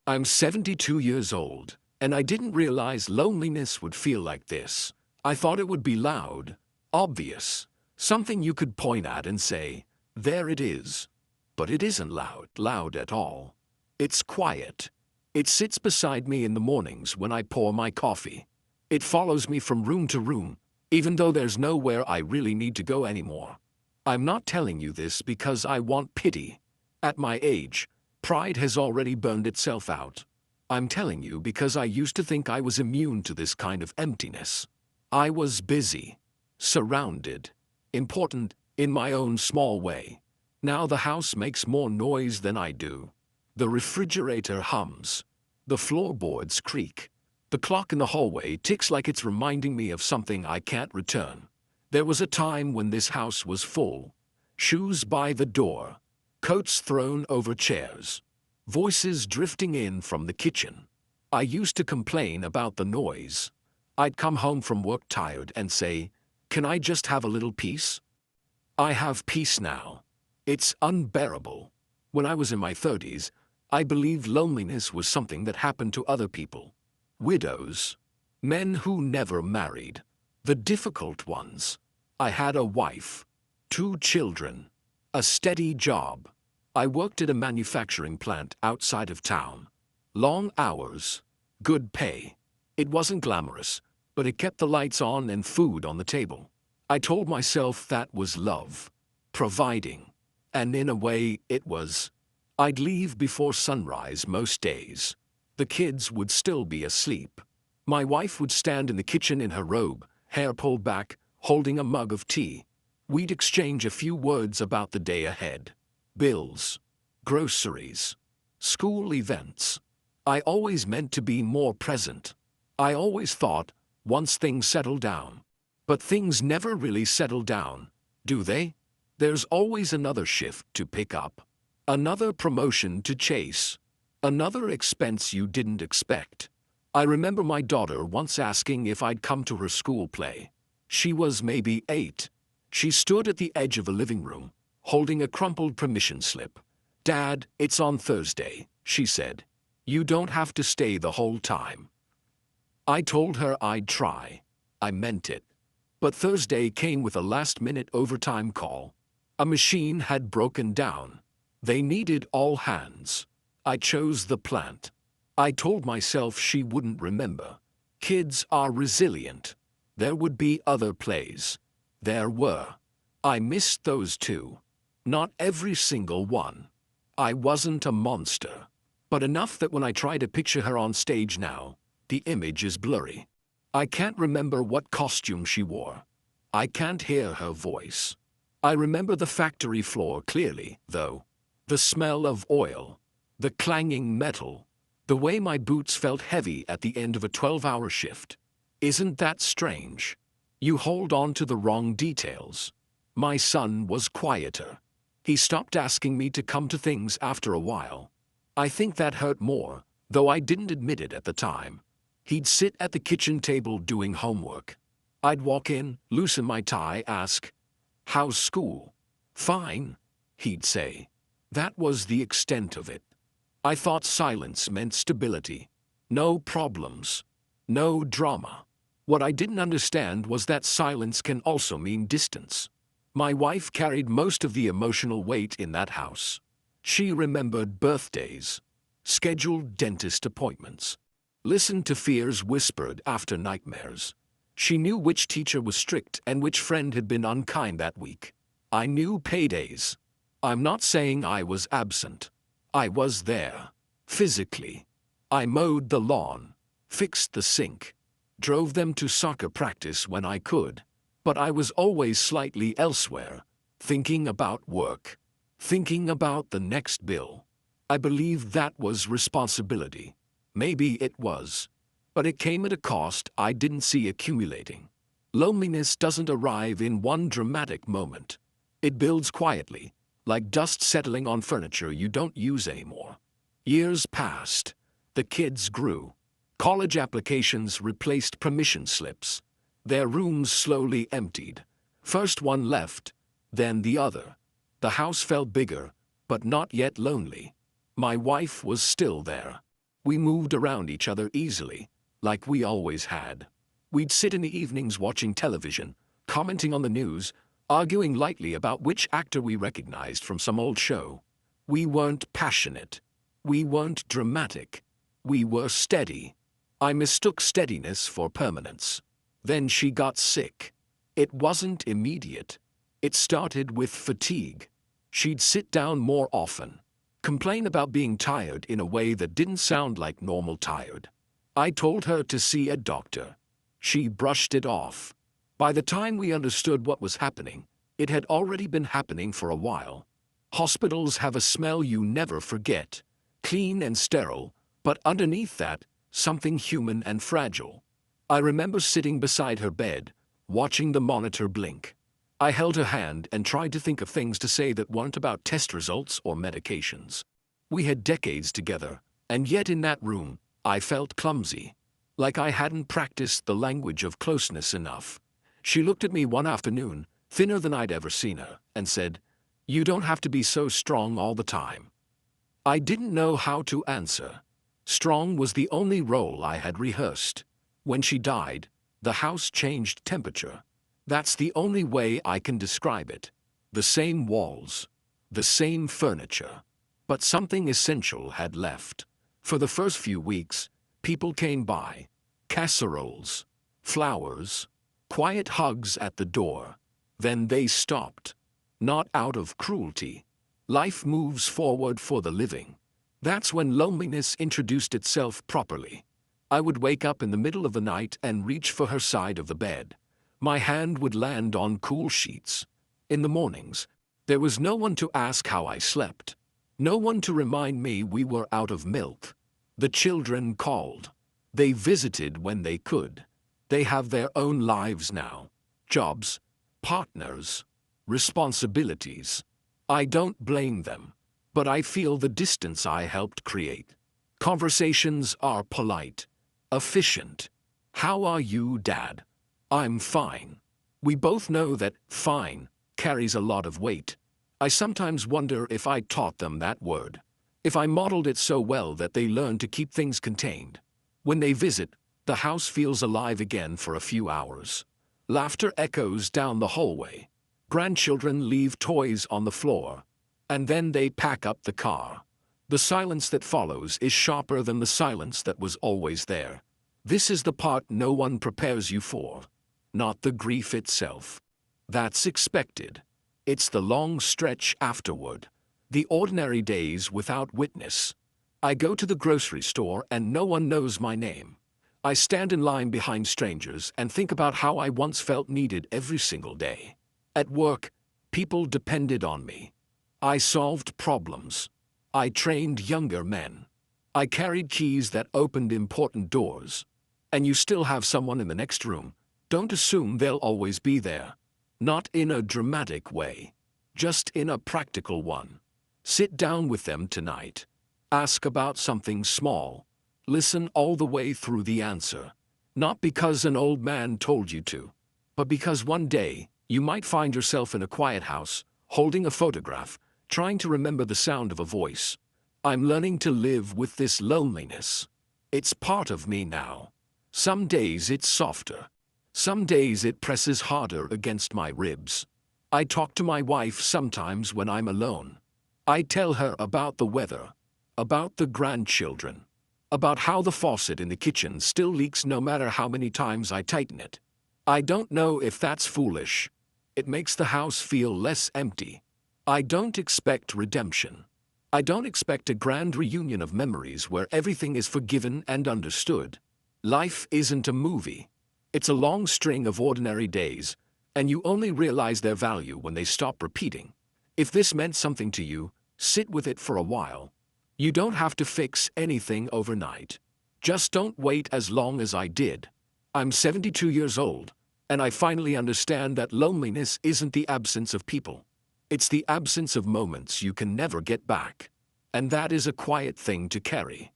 I'm 72 years old, and I didn't realize loneliness would feel like this. I thought it would be loud, obvious, something you could point at and say, there it is. But it isn't loud at all. It's quiet. It sits beside me in the mornings when I pour my coffee. It follows me from room to room, even though there's nowhere I really need to go anymore. I'm not telling you this because I want pity. At my age, pride has already burned itself out. I'm telling you because I used to think I was immune to this kind of emptiness. I was busy, surrounded, important in my own small way. Now the house makes more noise than I do. The refrigerator hums. The floorboards creak. The clock in the hallway ticks like it's reminding me of something I can't return. There was a time when this house was full. Shoes by the door. Coats thrown over chairs. Voices drifting in from the kitchen. I used to complain about the noise. I'd come home from work tired and say, "Can I just have a little peace?" I have peace now. It's unbearable. When I was in my 30s, I believed loneliness was something that happened to other people. Widows. Men who never married. The difficult ones. I had a wife. 2 children. A steady job. I worked at a manufacturing plant outside of town. Long hours. Good pay. It wasn't glamorous, but it kept the lights on and food on the table. I told myself that was love. Providing. And in a way, it was. I'd leave before sunrise most days. The kids would still be asleep. My wife would stand in the kitchen in her robe, hair pulled back, holding a mug of tea. We'd exchange a few words about the day ahead. Bills. Groceries. School events. I always meant to be more present. I always thought, once things settle down. But things never really settle down, do they? There's always another shift to pick up. Another promotion to chase. Another expense you didn't expect. I remember my daughter once asking if I'd come to her school play. She was maybe 8. She stood at the edge of a living room, holding a crumpled permission slip. "Dad, it's on Thursday," she said. "You don't have to stay the whole time." I told her I'd try. I meant it. But Thursday came with a last-minute overtime call. A machine had broken down. They needed all hands. I chose the plant. I told myself she wouldn't remember. Kids are resilient. There would be other plays. There were. I missed those too. Not every single one. I wasn't a monster. But enough that when I try to picture her on stage now, the image is blurry. I can't remember what costume she wore. I can't hear her voice. I remember the factory floor clearly, though. The smell of oil. The clanging metal. The way my boots felt heavy at the end of a 12-hour shift. Isn't that strange? You hold on to the wrong details. My son was quieter. He stopped asking me to come to things after a while. I think that hurt more, though I didn't admit it at the time. He'd sit at the kitchen table doing homework. I'd walk in, loosen my tie, ask, "How's school?" "Fine," he'd say. That was the extent of it. I thought silence meant stability. No problems. No drama. What I didn't understand was that silence can also mean distance. My wife carried most of the emotional weight in that house. She remembered birthdays, scheduled dentist appointments, listened to fears whispered after nightmares. She knew which teacher was strict and which friend had been unkind that week. I knew paydays. I'm not saying I was absent. I was there, physically. I mowed the lawn, fixed the sink, drove them to soccer practice when I could. But I was always slightly elsewhere, thinking about work, thinking about the next bill. I believed that was responsibility. Maybe it was. But it came at a cost I didn't see accumulating. Loneliness doesn't arrive in one dramatic moment. It builds quietly, like dust settling on furniture you don't use anymore. Years passed. The kids grew. College applications replaced permission slips. Their rooms slowly emptied. First one left, then the other. The house felt bigger, but not yet lonely. My wife was still there. We moved around each other easily, like we always had. We'd sit in the evenings watching television, commenting on the news, arguing lightly about which actor we recognized from some old show. We weren't passionate. We weren't dramatic. We were steady. I mistook steadiness for permanence. Then she got sick. It wasn't immediate. It started with fatigue. She'd sit down more often, complain about being tired in a way that didn't sound like normal tired. I told her to see a doctor. She brushed it off. By the time we understood what was happening, it had already been happening for a while. Hospitals have a smell you never forget, clean and sterile, but underneath that, something human and fragile. I remember sitting beside her bed, watching the monitor blink. I held her hand and tried to think of things to say that weren't about test results or medications. We had decades together, and yet in that room, I felt clumsy, like I hadn't practiced the language of closeness enough. She looked at me one afternoon, thinner than I'd ever seen her, and said, "You don't have to be so strong all the time." I didn't know how to answer. Strong was the only role I had rehearsed. When she died, the house changed temperature. That's the only way I can describe it. The same walls, the same furniture. But something essential had left. For the first few weeks, people came by. Casseroles, flowers, quiet hugs at the door. Then they stopped. Not out of cruelty. Life moves forward for the living. That's when loneliness introduced itself properly. I would wake up in the middle of the night and reach for her side of the bed. My hand would land on cool sheets. In the mornings, there was no one to ask how I slept. No one to remind me we were out of milk. The children called. They visited when they could. They have their own lives now. Jobs, partners, responsibilities. I don't blame them, but I feel the distance I helped create. Conversations are polite, efficient. "How are you, Dad?" "I'm fine." We both know that fine carries a lot of weight. I sometimes wonder if I taught them that word. If I modeled it so well that they learn to keep things contained. When they visit, the house feels alive again for a few hours. Laughter echoes down the hallway. Grandchildren leave toys on the floor. And then they pack up the car. The silence that follows is sharper than the silence that was always there. This is the part no one prepares you for. Not the grief itself. That's expected. It's the long stretch afterward. The ordinary days without witness. I go to the grocery store and no one knows my name. I stand in line behind strangers and think about how I once felt needed every single day. At work, people depended on me. I solved problems. I trained younger men. I carried keys that opened important doors. And you still have someone in the next room. Don't assume they'll always be there. Not in a dramatic way. Just in a practical one. Sit down with them tonight. Ask about something small. Listen all the way through the answer. Not because an old man told you to, but because one day, you might find yourself in a quiet house, holding a photograph, trying to remember the sound of a voice. I'm learning to live with this loneliness. It's part of me now. Some days it's softer. Some days it presses harder against my ribs. I talk to my wife sometimes when I'm alone. I tell her about the weather, about the grandchildren, about how the faucet in the kitchen still leaks no matter how many times I tighten it. I don't know if that's foolish. It makes the house feel less empty. I don't expect redemption. I don't expect a grand reunion of memories where everything is forgiven and understood. Life isn't a movie. It's a long string of ordinary days, and you only realize their value when they stop repeating. If this meant something to you, sit with it for a while. You don't have to fix anything overnight. Just don't wait as long as I did. I'm 72 years old, and I finally understand that loneliness isn't the absence of people. It's the absence of moments you can never get back. And that is a quiet thing to carry.